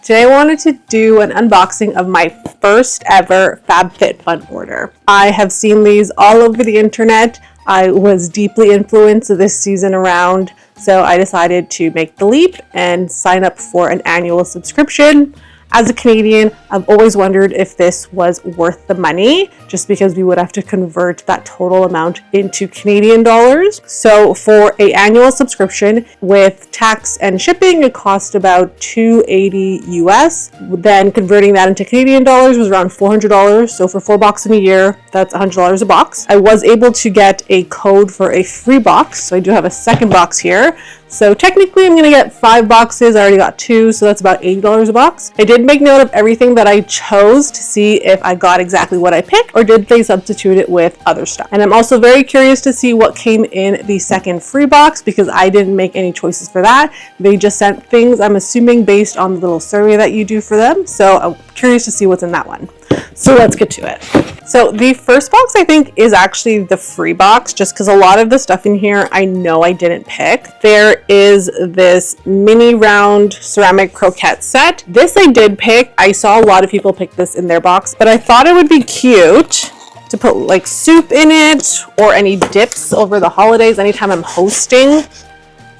Today I wanted to do an unboxing of my first ever FabFitFun order. I have seen these all over the internet. I was deeply influenced this season around, so I decided to make the leap and sign up for an annual subscription. As a Canadian, I've always wondered if this was worth the money, just because we would have to convert that total amount into Canadian dollars. So for an annual subscription with tax and shipping, it cost about $280 US. Then converting that into Canadian dollars was around $400. So for $4 in a year, that's $100 a box. I was able to get a code for a free box. So I do have a second box here. So technically I'm going to get 5 boxes. I already got 2, so that's about $80 a box. I did make note of everything that I chose to see if I got exactly what I picked or did they substitute it with other stuff. And I'm also very curious to see what came in the second free box because I didn't make any choices for that. They just sent things, I'm assuming, based on the little survey that you do for them. So I'm curious to see what's in that one. So let's get to it. So the first box I think is actually the free box, just because a lot of the stuff in here I know I didn't pick. There is this mini round ceramic croquette set. This I did pick. I saw a lot of people pick this in their box, but I thought it would be cute to put like soup in it or any dips over the holidays anytime I'm hosting.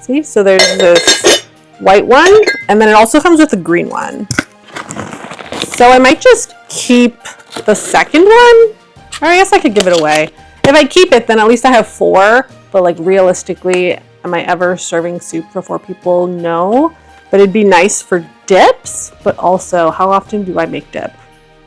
See, so there's this white one, and then it also comes with a green one. So I might just keep the second one, or I guess I could give it away. If I keep it, then at least I have 4, but like realistically, am I ever serving soup for 4 people? No, but it'd be nice for dips, but also how often do I make dip?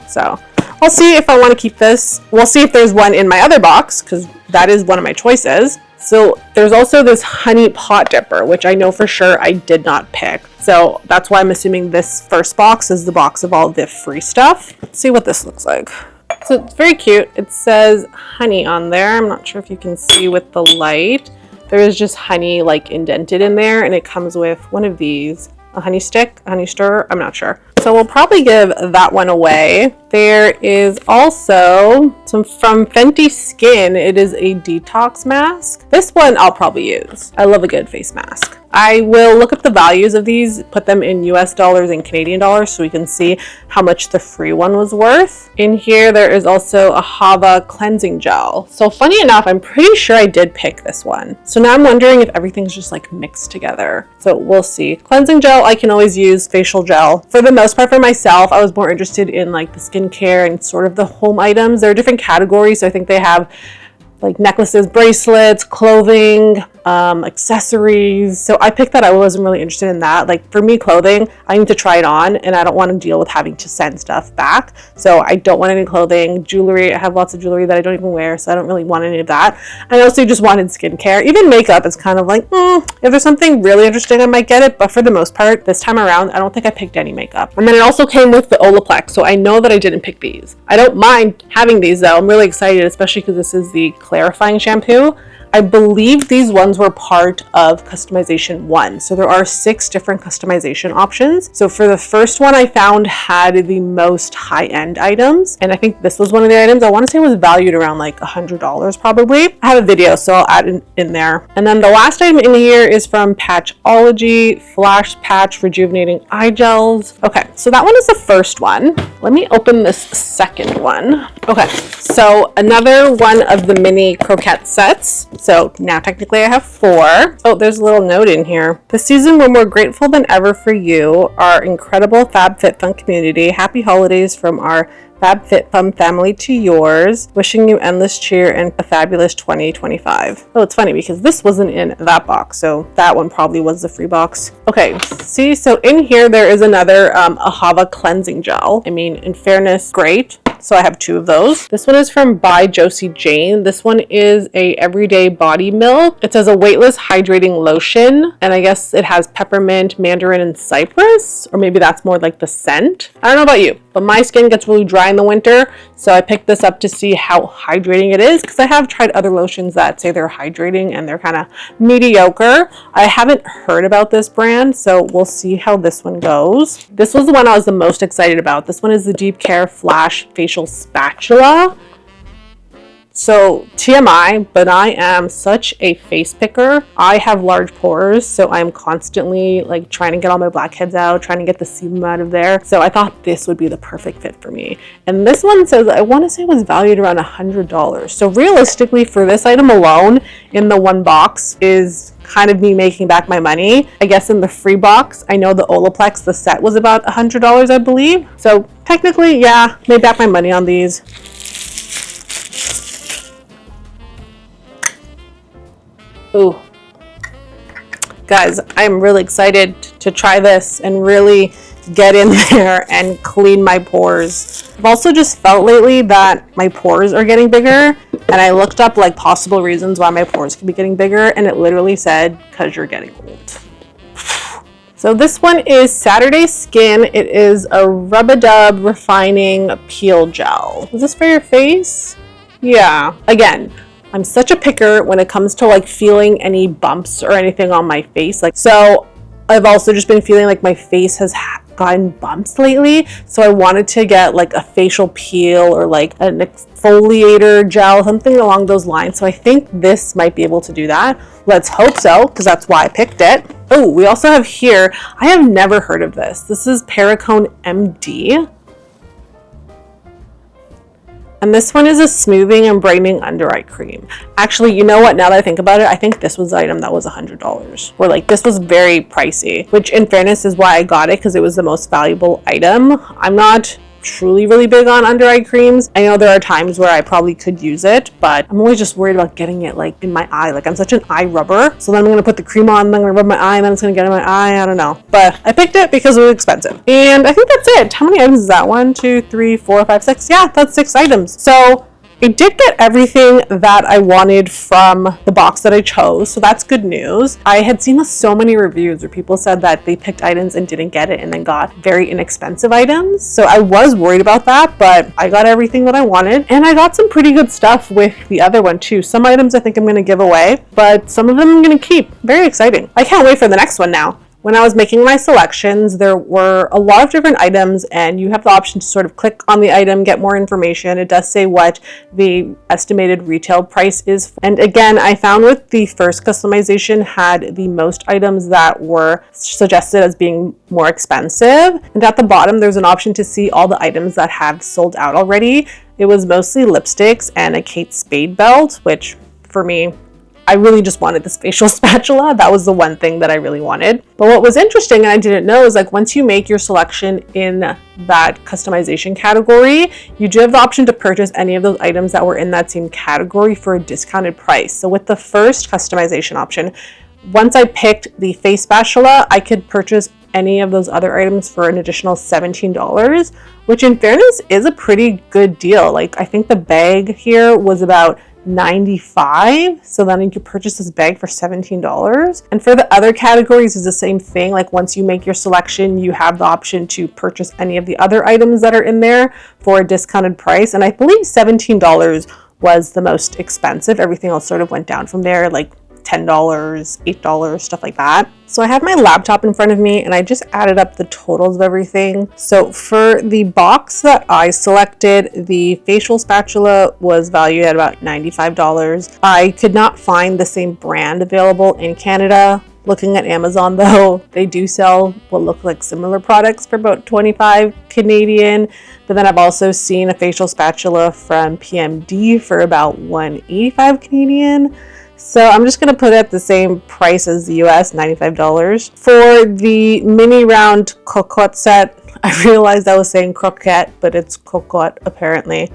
So I'll see if I want to keep this. We'll see if there's one in my other box, because that is one of my choices. So there's also this honey pot dipper, which I know for sure I did not pick. So that's why I'm assuming this first box is the box of all the free stuff. Let's see what this looks like. So it's very cute. It says honey on there. I'm not sure if you can see with the light. There is just honey like indented in there, and it comes with one of these, a honey stick, a honey stirrer, I'm not sure. So we'll probably give that one away. There is also some from Fenty Skin. It is a detox mask. This one I'll probably use. I love a good face mask. I will look up the values of these, put them in US dollars and Canadian dollars so we can see how much the free one was worth. In here, there is also a Hava cleansing gel. So funny enough, I'm pretty sure I did pick this one. So now I'm wondering if everything's just like mixed together. So we'll see. Cleansing gel, I can always use facial gel. For the most part for myself, I was more interested in like the skincare and sort of the home items. There are different categories. So I think they have like necklaces, bracelets, clothing, accessories. So I picked that. I wasn't really interested in that. Like for me, clothing, I need to try it on and I don't want to deal with having to send stuff back. So I don't want any clothing. Jewelry, I have lots of jewelry that I don't even wear, so I don't really want any of that. I also just wanted skincare. Even makeup is kind of like, if there's something really interesting, I might get it. But for the most part, this time around, I don't think I picked any makeup. And then it also came with the Olaplex. So I know that I didn't pick these. I don't mind having these though. I'm really excited, especially because this is the clarifying shampoo. I believe these ones were part of customization 1. So there are 6 different customization options. So for the first one I found had the most high-end items. And I think this was one of the items. I want to say it was valued around like $100 probably. I have a video, so I'll add it in there. And then the last item in here is from Patchology Flash Patch Rejuvenating Eye Gels. Okay, so that one is the first one. Let me open this second one. Okay, so another one of the mini croquette sets. So now technically I have 4. Oh, there's a little note in here. This season we're more grateful than ever for you, our incredible FabFitFun community. Happy holidays from our FabFitFun family to yours. Wishing you endless cheer and a fabulous 2025. Oh, it's funny because this wasn't in that box, so that one probably was the free box. Okay, see, so in here there is another Ahava cleansing gel. I mean, in fairness, great. So I have 2 of those. This one is from By Josie Jane. This one is a everyday body milk. It says a weightless hydrating lotion, and I guess it has peppermint, mandarin, and cypress, or maybe that's more like the scent. I don't know about you, but my skin gets really dry in the winter, so I picked this up to see how hydrating it is, because I have tried other lotions that say they're hydrating and they're kind of mediocre. I haven't heard about this brand, so we'll see how this one goes. This was the one I was the most excited about. This one is the Deep Care Flash Facial Spatula. So TMI, but I am such a face picker. I have large pores, so I'm constantly like trying to get all my blackheads out, trying to get the sebum out of there. So I thought this would be the perfect fit for me. And this one says, I want to say it was valued around $100. So realistically for this item alone in the one box is kind of me making back my money. I guess in the free box, I know the Olaplex, the set was about $100, I believe. So technically, yeah, made back my money on these. Ooh. Guys, I'm really excited to try this and really get in there and clean my pores. I've also just felt lately that my pores are getting bigger, and I looked up like possible reasons why my pores could be getting bigger, and it literally said, because you're getting old. So this one is Saturday Skin. It is a Rub-a-Dub Refining Peel Gel. Is this for your face? Yeah. Again, I'm such a picker when it comes to like feeling any bumps or anything on my face. Like, so I've also just been feeling like my face has gotten bumps lately. So I wanted to get like a facial peel or like an exfoliator gel, something along those lines. So I think this might be able to do that. Let's hope so, because that's why I picked it. Oh, we also have here, I have never heard of this. This is Perricone MD. And this one is a smoothing and brightening under eye cream. Actually, you know what? Now that I think about it, I think this was the item that was $100. Or like this was very pricey, which in fairness is why I got it, because it was the most valuable item. I'm not truly really big on under eye creams. I know there are times where I probably could use it, but I'm always just worried about getting it like in my eye. Like I'm such an eye rubber. So then I'm gonna put the cream on, then I'm gonna rub my eye, and then it's gonna get in my eye. I don't know. But I picked it because it was expensive. And I think that's it. How many items is that? 1, 2, 3, 4, 5, 6. Yeah, that's 6 items. So I did get everything that I wanted from the box that I chose, so that's good news. I had seen so many reviews where people said that they picked items and didn't get it and then got very inexpensive items, so I was worried about that, but I got everything that I wanted, and I got some pretty good stuff with the other one too. Some items I think I'm going to give away, but some of them I'm going to keep. Very exciting. I can't wait for the next one now. When I was making my selections, there were a lot of different items, and you have the option to sort of click on the item, get more information. It does say what the estimated retail price is. And again, I found with the first customization had the most items that were suggested as being more expensive. And at the bottom, there's an option to see all the items that have sold out already. It was mostly lipsticks and a Kate Spade belt, which for me, I really just wanted this facial spatula. That was the one thing that I really wanted. But what was interesting, and I didn't know, is like once you make your selection in that customization category, you do have the option to purchase any of those items that were in that same category for a discounted price. So with the first customization option, once I picked the face spatula, I could purchase any of those other items for an additional $17, which in fairness is a pretty good deal. Like I think the bag here was about $95, so then you could purchase this bag for $17. And for the other categories is the same thing. Like once you make your selection, you have the option to purchase any of the other items that are in there for a discounted price, and I believe $17 was the most expensive. Everything else sort of went down from there, like $10, $8, stuff like that. So I have my laptop in front of me and I just added up the totals of everything. So for the box that I selected, the facial spatula was valued at about $95. I could not find the same brand available in Canada. Looking at Amazon though, they do sell what look like similar products for about 25 Canadian. But then I've also seen a facial spatula from PMD for about 185 Canadian. So I'm just going to put it at the same price as the US, $95. For the mini round cocotte set, I realized I was saying croquette, but it's cocotte apparently.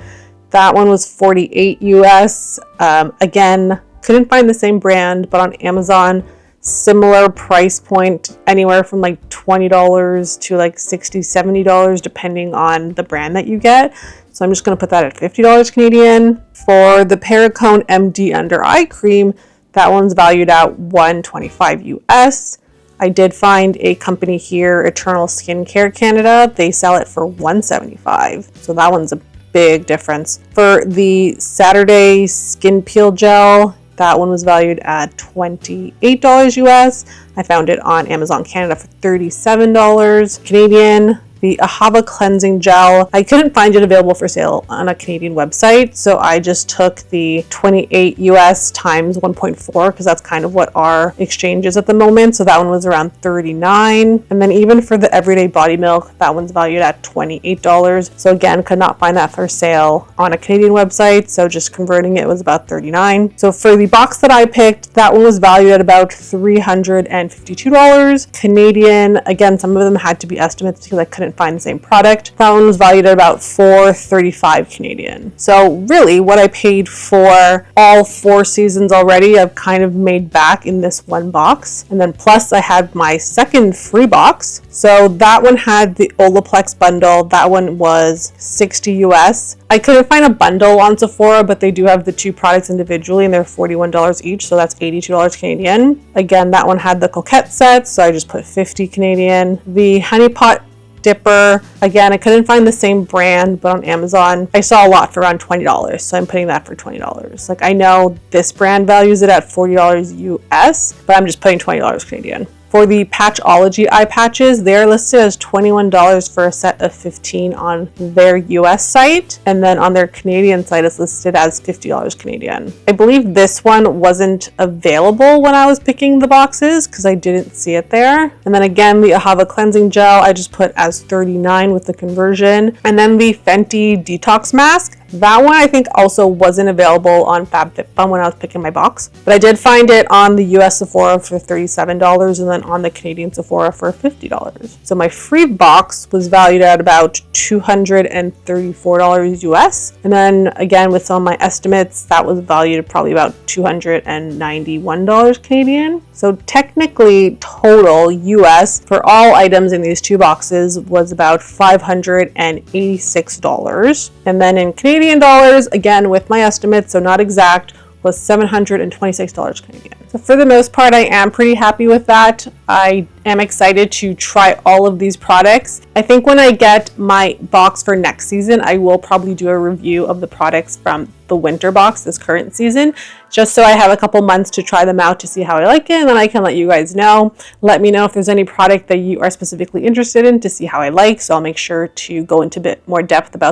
That one was $48 US. Again, couldn't find the same brand, but on Amazon, similar price point, anywhere from like $20 to like $60, $70, depending on the brand that you get. So I'm just going to put that at $50 Canadian. For the Perricone MD Under Eye Cream, that one's valued at $125 US. I did find a company here, Eternal Skincare Canada. They sell it for $175. So that one's a big difference. For the Saturday Skin Peel Gel, that one was valued at $28 US. I found it on Amazon Canada for $37 Canadian. the Ahava cleansing gel. I couldn't find it available for sale on a Canadian website, so I just took the 28 US times 1.4 because that's kind of what our exchange is at the moment. So that one was around $39. And then even for the everyday body milk, that one's valued at $28. So again, could not find that for sale on a Canadian website, so just converting it was about $39. So for the box that I picked, that one was valued at about $352 Canadian. Again, some of them had to be estimates because I couldn't find the same product. That one was valued at about $435 Canadian. So really what I paid for all 4 seasons already, I've kind of made back in this one box. And then plus I had my second free box. So that one had the Olaplex bundle. That one was $60 US. I couldn't find a bundle on Sephora, but they do have the 2 products individually and they're $41 each. So that's $82 Canadian. Again, that one had the Coquette set, so I just put $50 Canadian. The Honey Pot Dipper, again, I couldn't find the same brand, but on Amazon, I saw a lot for around $20. So I'm putting that for $20. Like, I know this brand values it at $40 US, but I'm just putting $20 Canadian. For the Patchology eye patches, they're listed as $21 for a set of 15 on their US site. And then on their Canadian site, it's listed as $50 Canadian. I believe this one wasn't available when I was picking the boxes because I didn't see it there. And then again, the Ahava cleansing gel, I just put as $39 with the conversion. And then the Fenty detox mask, that one I think also wasn't available on FabFitFun when I was picking my box, but I did find it on the US Sephora for $37 and then on the Canadian Sephora for $50. So my free box was valued at about $234 US. And then again, with some of my estimates, that was valued at probably about $291 Canadian. So technically total US for all items in these 2 boxes was about $586. And then in Canadian dollars, again with my estimates, so not exact, was $726 Canadian. So for the most part, I am pretty happy with that. I am excited to try all of these products. I think when I get my box for next season, I will probably do a review of the products from the winter box this current season, just so I have a couple months to try them out to see how I like it, and then I can let you guys know. Let me know if there's any product that you are specifically interested in to see how I like, so I'll make sure to go into a bit more depth about that.